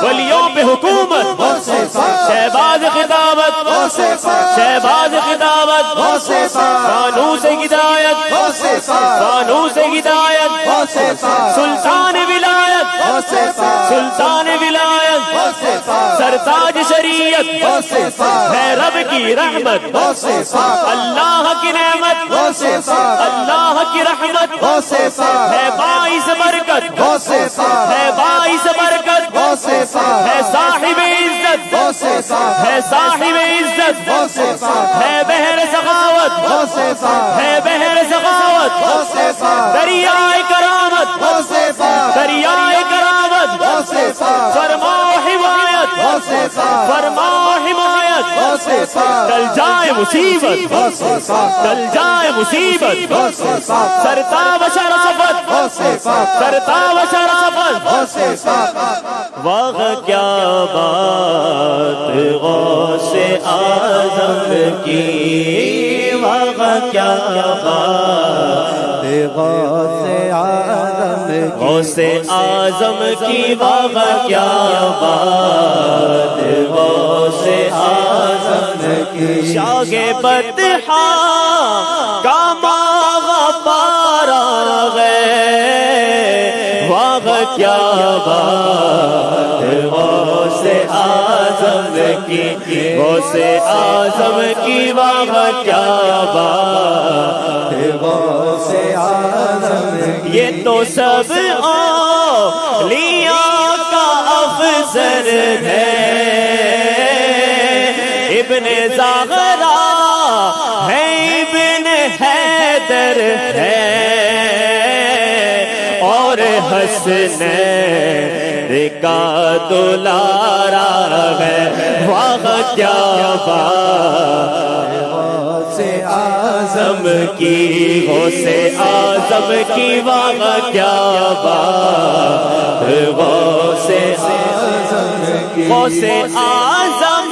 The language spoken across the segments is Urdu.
ولیوں پہ حکومت، شہباز خطابت، شہباز خطابت، فانوس ہدایت، فانوس ہدایت، سلطان ولایت، سلطان ولایت، سرتاج شریعت، ہے رب کی رحمت، اللہ کی نعمت، اللہ کی رحمت، ہے باعث برکت، ہے باعث برکت، ہے صاحب عزت، ہے صاحب عزت، ہے بحر سخاوت، ہے بحر سخاوت، دریائے کرامت، دریائے کرامت، فرماؤ حمایت، فرماؤ حمایت، ٹل جائے مصیبت، ٹل جائے مصیبت، سرتاب شرافت، سرتاب شرافت، واہ کیا بات غوث اعظم کی، واہ کیا بات غوث اعظم کی، غوث اعظم کی، واہ کیا بات غوث اعظم کی، شاہ بطحا کا ماغ پارا گئے، واہ کیا بات غوث اعظم کی، غوث اعظم کی، واہ کیا بات غوث اعظم کی، یہ تو سب اولیاء کا افضل ہے، ابن زاغرہ ہے، ابن حیدر ہے، اور حسنین کا دلارا ہے، واہ کیا بات غوث اعظم کی، غوث اعظم کی، واہ کیا بات غوث اعظم کی، غوث اعظم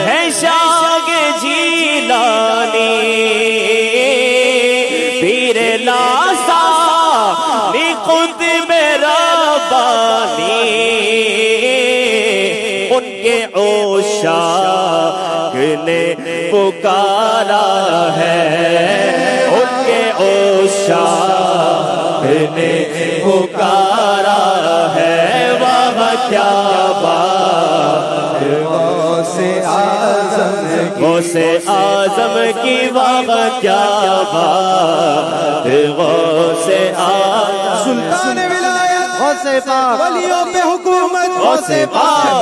ہے شاہ جیلانی، پیر لاسا قطب ربانی، ان کے عشاق نے پکارا ہے، ان کے عشاق نے پکارا ہے، واہ کیا بات غوث اعظم کی، غوث اعظم کی، واہ کیا بات غوث اعظم، سلطان ولایت، غوث پاک، ولیوں پہ حکومت، غوث پاک،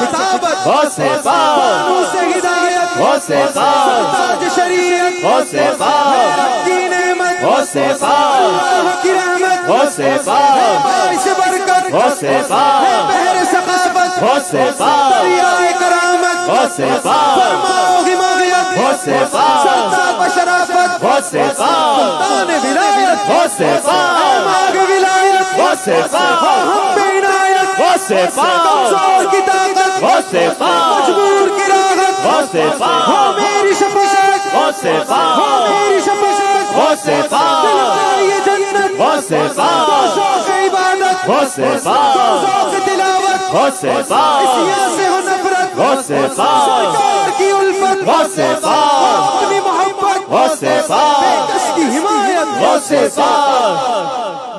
خطابت، غوث پاک، فانوس ہدایت، غوث پاک، سرتاج شریعت، غوث پاک، رب کی نعمت، غوث پاک، اللہ کی رحمت، غوث پاک، باعث برکت، غوث پاک، بحر ثقافت، غوث پاک، دریائے کرامت، غوث پاک، فرماؤ حمایت، غوث پاک، سرتاب شرافت، غوث پاک، سلطان ولایت، غوث پاک، ماغ ولایت، غوث پاک، ہم پہ عنایت، غوث پاک، کمزور کی طاقت، غوث پاک، مجبور کی راحت، غوث پاک، ہو میری شفاعت، غوث پاک، ہو میری شفاعت، غوث پاک، دل چاہیے جنت، غوث پاک، تو شوق عبادت، غوث پاک، تو ذوق تلاوت، غوث پاک، اسیاں سے ہو نفرت، غوث پاک، سرکار کی الفت، غوث پاک، اپنی محبت، غوث پاک، بے کس کی حمایت، غوث پاک،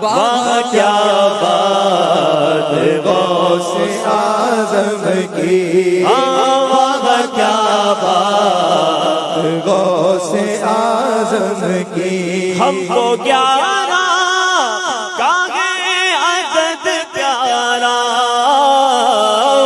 واہ کیا بات غوث اعظم کی، واہ کیا بات غوث اعظم کی، ہم کو 11 کا ہے عدد پیارا،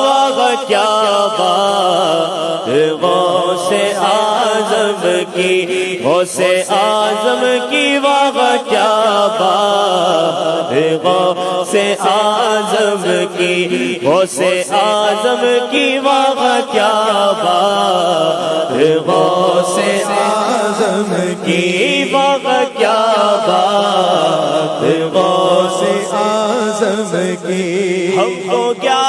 واہ کیا بات غوث اعظم کی، غوث اعظم کی، واہ کیا بات غوث اعظم کی، غوث اعظم کی، واہ کیا بات غوث اعظم کی، واہ کیا بات غوث اعظم کی، ہم کو کیا